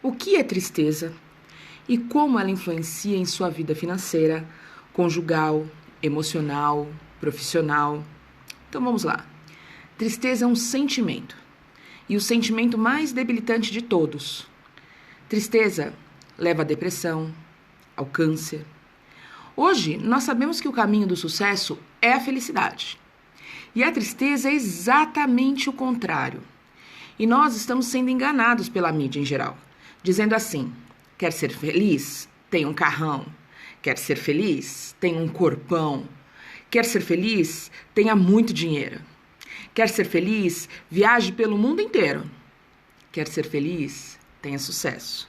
O que é tristeza e como ela influencia em sua vida financeira, conjugal, emocional, profissional? Então vamos lá. Tristeza é um sentimento e o sentimento mais debilitante de todos. Tristeza leva à depressão, ao câncer. Hoje, nós sabemos que o caminho do sucesso é a felicidade. E a tristeza é exatamente o contrário. E nós estamos sendo enganados pela mídia em geral, dizendo assim: quer ser feliz? Tem um carrão. Quer ser feliz? Tem um corpão. Quer ser feliz? Tenha muito dinheiro. Quer ser feliz? Viaje pelo mundo inteiro. Quer ser feliz? Tenha sucesso.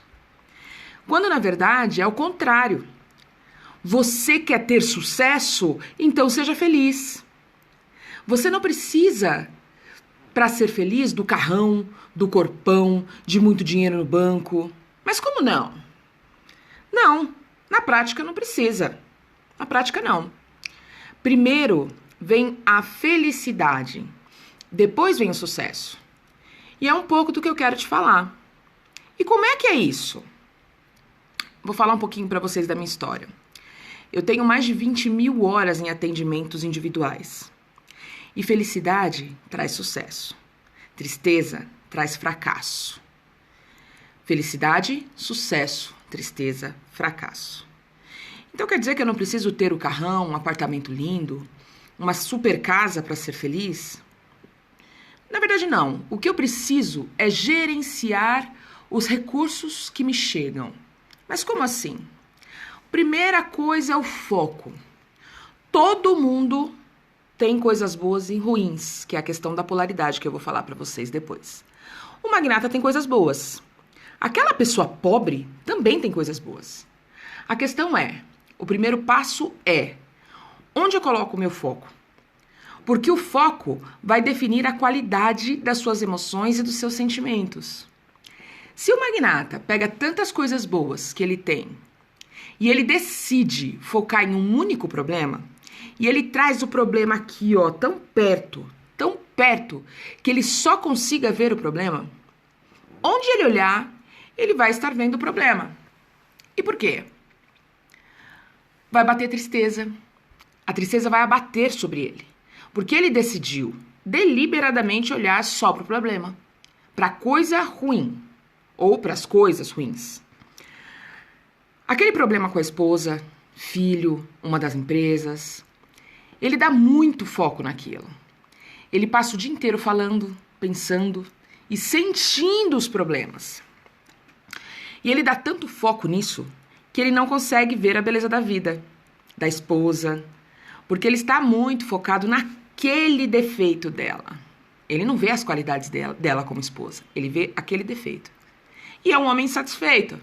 Quando, na verdade, é o contrário. Você quer ter sucesso? Então seja feliz. Você não precisa, para ser feliz, do carrão, do corpão, de muito dinheiro no banco. Mas como não? Não, na prática não precisa. Na prática não. Primeiro vem a felicidade, depois vem o sucesso. E é um pouco do que eu quero te falar. E como é que é isso? Vou falar um pouquinho para vocês da minha história. Eu tenho mais de 20 mil horas em atendimentos individuais. E felicidade traz sucesso. Tristeza traz fracasso. Felicidade, sucesso. Tristeza, fracasso. Então quer dizer que eu não preciso ter o carrão, um apartamento lindo, uma super casa para ser feliz? Na verdade não. O que eu preciso é gerenciar os recursos que me chegam. Mas como assim? Primeira coisa é o foco. Todo mundo tem coisas boas e ruins, que é a questão da polaridade que eu vou falar para vocês depois. O magnata tem coisas boas. Aquela pessoa pobre também tem coisas boas. A questão é, o primeiro passo é, onde eu coloco o meu foco? Porque o foco vai definir a qualidade das suas emoções e dos seus sentimentos. Se o magnata pega tantas coisas boas que ele tem e ele decide focar em um único problema, e ele traz o problema aqui, ó, tão perto, que ele só consiga ver o problema, onde ele olhar, ele vai estar vendo o problema. E por quê? Vai bater tristeza. A tristeza vai abater sobre ele. Porque ele decidiu deliberadamente olhar só para o problema, para a coisa ruim, ou para as coisas ruins. Aquele problema com a esposa, filho, uma das empresas, ele dá muito foco naquilo. Ele passa o dia inteiro falando, pensando e sentindo os problemas. E ele dá tanto foco nisso que ele não consegue ver a beleza da vida, da esposa, porque ele está muito focado naquele defeito dela. Ele não vê as qualidades dela como esposa, ele vê aquele defeito. E é um homem insatisfeito,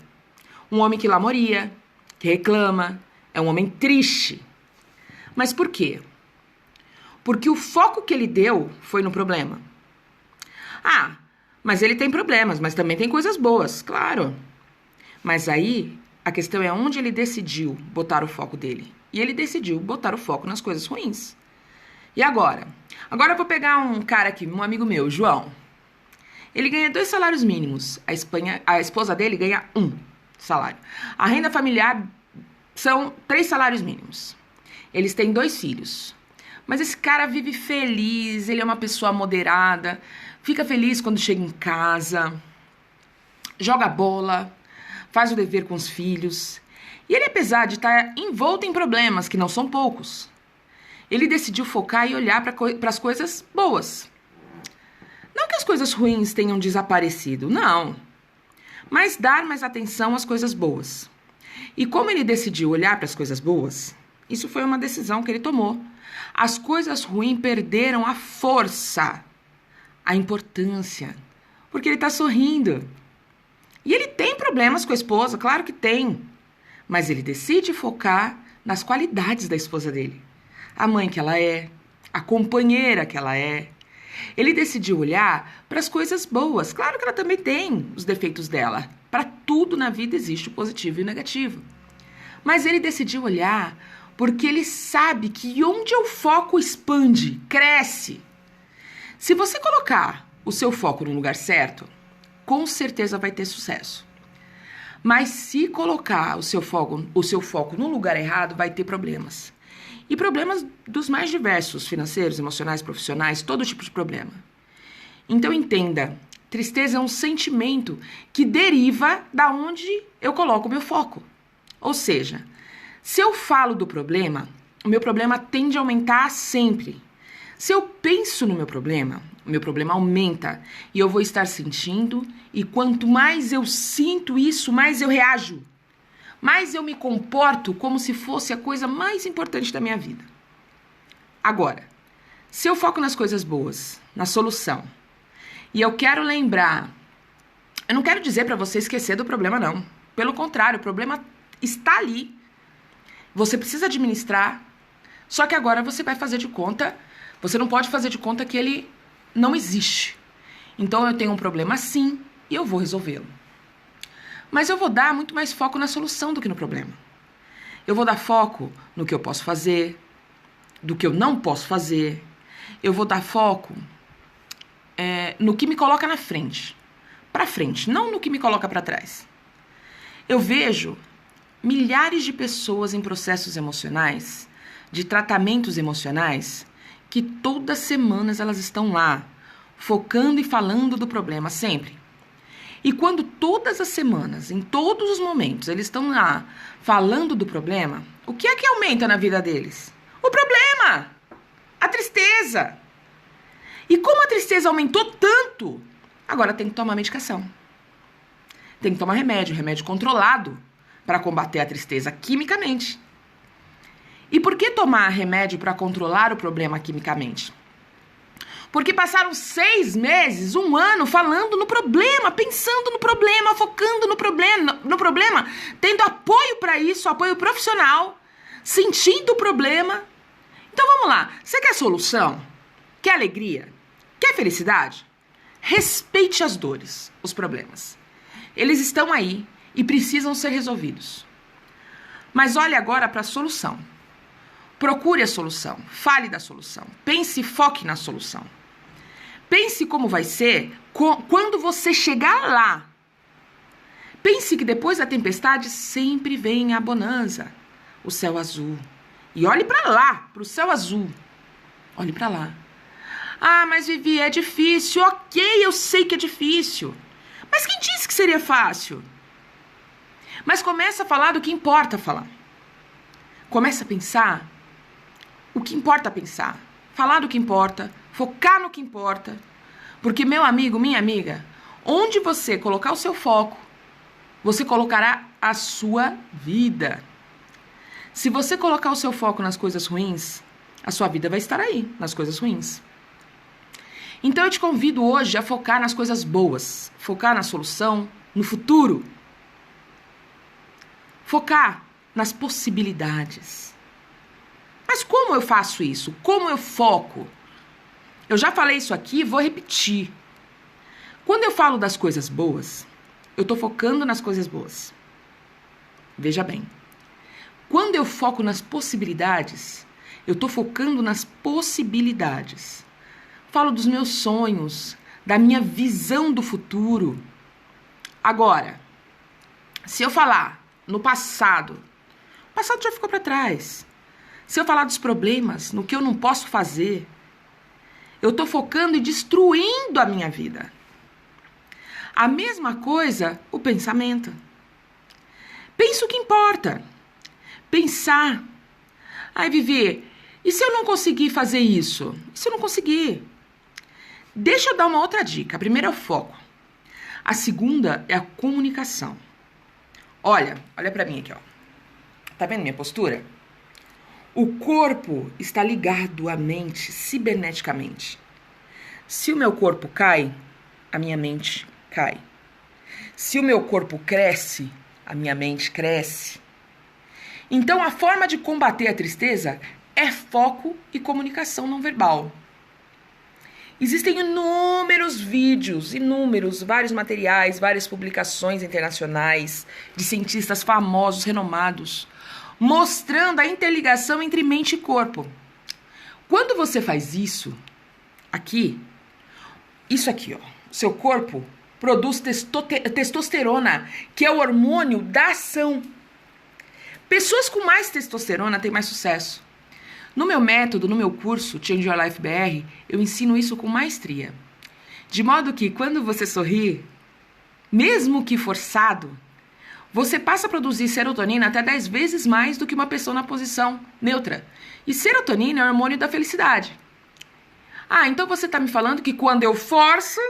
um homem que lamoria, que reclama, é um homem triste. Mas por quê? Porque o foco que ele deu foi no problema. Ah, mas ele tem problemas, mas também tem coisas boas, claro. Mas aí, a questão é onde ele decidiu botar o foco dele. E ele decidiu botar o foco nas coisas ruins. E agora? Agora eu vou pegar um cara aqui, um amigo meu, João. Ele ganha 2 salários mínimos. A esposa dele ganha 1 salário. A renda familiar são 3 salários mínimos. Eles têm 2 filhos. Mas esse cara vive feliz, ele é uma pessoa moderada, fica feliz quando chega em casa, joga bola, faz o dever com os filhos. E ele, apesar de estar envolto em problemas, que não são poucos, ele decidiu focar e olhar para as coisas boas. Não que as coisas ruins tenham desaparecido, não. Mas dar mais atenção às coisas boas. E como ele decidiu olhar para as coisas boas, isso foi uma decisão que ele tomou. As coisas ruins perderam a força, a importância, porque ele está sorrindo. E ele tem problemas com a esposa, claro que tem. Mas ele decide focar nas qualidades da esposa dele. A mãe que ela é, a companheira que ela é. Ele decidiu olhar para as coisas boas. Claro que ela também tem os defeitos dela. Para tudo na vida existe o positivo e o negativo. Mas ele decidiu olhar porque ele sabe que onde o foco expande, cresce. Se você colocar o seu foco no lugar certo, com certeza vai ter sucesso. Mas se colocar o seu foco no lugar errado, vai ter problemas. E problemas dos mais diversos, financeiros, emocionais, profissionais, todo tipo de problema. Então entenda, tristeza é um sentimento que deriva da onde eu coloco o meu foco. Ou seja, se eu falo do problema, o meu problema tende a aumentar sempre. Se eu penso no meu problema, o meu problema aumenta e eu vou estar sentindo, e quanto mais eu sinto isso, mais eu reajo. Mais eu me comporto como se fosse a coisa mais importante da minha vida. Agora, se eu foco nas coisas boas, na solução, e eu quero lembrar, eu não quero dizer para você esquecer do problema, não. Pelo contrário, o problema está ali. Você precisa administrar, só que agora você vai fazer de conta, você não pode fazer de conta que ele não existe. Então eu tenho um problema sim e eu vou resolvê-lo. Mas eu vou dar muito mais foco na solução do que no problema. Eu vou dar foco no que eu posso fazer, do que eu não posso fazer. Eu vou dar foco no que me coloca na frente. Para frente, não no que me coloca para trás. Eu vejo milhares de pessoas em processos emocionais, de tratamentos emocionais, que todas as semanas elas estão lá, focando e falando do problema sempre. E quando todas as semanas, em todos os momentos, eles estão lá falando do problema, o que é que aumenta na vida deles? O problema! A tristeza! E como a tristeza aumentou tanto, agora tem que tomar medicação. Tem que tomar remédio controlado para combater a tristeza quimicamente. E por que tomar remédio para controlar o problema quimicamente? Porque passaram 6 meses, 1 ano falando no problema, pensando no problema, focando no problema, tendo apoio para isso, apoio profissional, sentindo o problema. Então vamos lá, você quer solução? Quer alegria? Quer felicidade? Respeite as dores, os problemas. Eles estão aí e precisam ser resolvidos. Mas olhe agora para a solução. Procure a solução, fale da solução, pense e foque na solução. Pense como vai ser quando você chegar lá. Pense que depois da tempestade sempre vem a bonança, o céu azul. E olhe para lá, para o céu azul. Olhe para lá. Ah, mas Vivi, é difícil. Ok, eu sei que é difícil. Mas quem disse que seria fácil? Mas começa a falar do que importa falar. Começa a pensar o que importa pensar. Falar do que importa, focar no que importa. Porque, meu amigo, minha amiga, onde você colocar o seu foco, você colocará a sua vida. Se você colocar o seu foco nas coisas ruins, a sua vida vai estar aí, nas coisas ruins. Então eu te convido hoje a focar nas coisas boas, focar na solução, no futuro. Focar nas possibilidades. Mas como eu faço isso? Como eu foco? Eu já falei isso aqui e vou repetir. Quando eu falo das coisas boas, eu estou focando nas coisas boas. Veja bem. Quando eu foco nas possibilidades, eu estou focando nas possibilidades. Falo dos meus sonhos, da minha visão do futuro. Agora, se eu falar no passado, o passado já ficou para trás. Se eu falar dos problemas, no que eu não posso fazer, eu estou focando e destruindo a minha vida. A mesma coisa, o pensamento. Pensa o que importa. Pensar. Ai, Vivi, e se eu não conseguir fazer isso? E se eu não conseguir? Deixa eu dar uma outra dica. A primeira é o foco. A segunda é a comunicação. Olha para mim aqui, ó. Tá vendo minha postura? O corpo está ligado à mente ciberneticamente. Se o meu corpo cai, a minha mente cai. Se o meu corpo cresce, a minha mente cresce. Então, a forma de combater a tristeza é foco e comunicação não verbal. Existem inúmeros vídeos, vários materiais, várias publicações internacionais de cientistas famosos, renomados, mostrando a interligação entre mente e corpo. Quando você faz isso aqui, ó, seu corpo produz testosterona, que é o hormônio da ação. Pessoas com mais testosterona têm mais sucesso. No meu método, no meu curso, Change Your Life BR, eu ensino isso com maestria. De modo que, quando você sorri, mesmo que forçado, você passa a produzir serotonina até 10 vezes mais do que uma pessoa na posição neutra. E serotonina é o hormônio da felicidade. Ah, então você está me falando que quando eu forço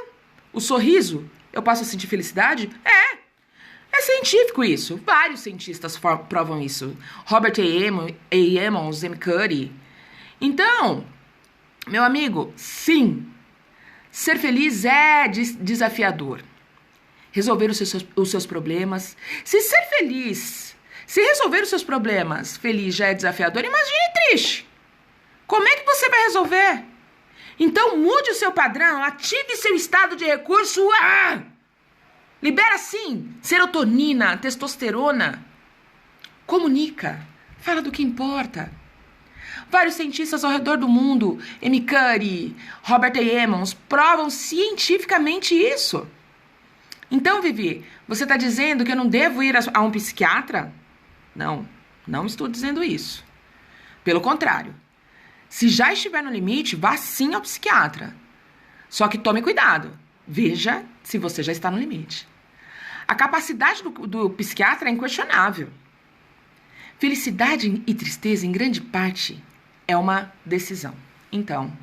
o sorriso, eu passo a sentir felicidade? É científico isso. Vários cientistas provam isso. Robert A. Emmons, M. Cuddy. Então, meu amigo, sim, ser feliz é desafiador. Resolver os seus problemas. Se ser feliz, se resolver os seus problemas feliz já é desafiador, imagine triste. Como é que você vai resolver? Então mude o seu padrão, ative seu estado de recurso. Libera sim serotonina, testosterona. Comunica, fala do que importa. Vários cientistas ao redor do mundo, M. Cuddy, Robert A. Emmons, provam cientificamente isso. Então, Vivi, você está dizendo que eu não devo ir a um psiquiatra? Não, não estou dizendo isso. Pelo contrário, se já estiver no limite, vá sim ao psiquiatra. Só que tome cuidado, veja se você já está no limite. A capacidade do psiquiatra é inquestionável. Felicidade e tristeza, em grande parte, é uma decisão. Então,